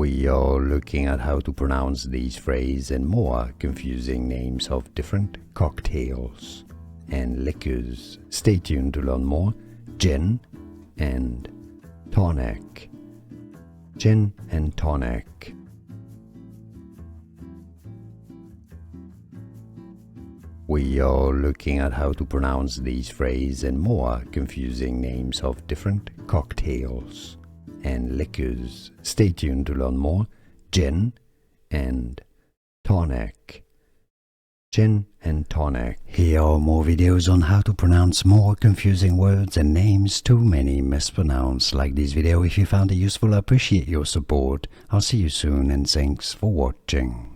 We are looking at how to pronounce these phrases and more confusing names of different cocktails and liquors. Stay tuned to learn more. Gin and tonic. Gin and tonic. We are looking at how to pronounce these phrases and more confusing names of different cocktails and liquors. Stay tuned to learn more. Gin and tonic. Gin and tonic. Here are more videos on how to pronounce more confusing words and names too many mispronounced. Like this video if you found it useful. I appreciate your support. I'll see you soon and thanks for watching.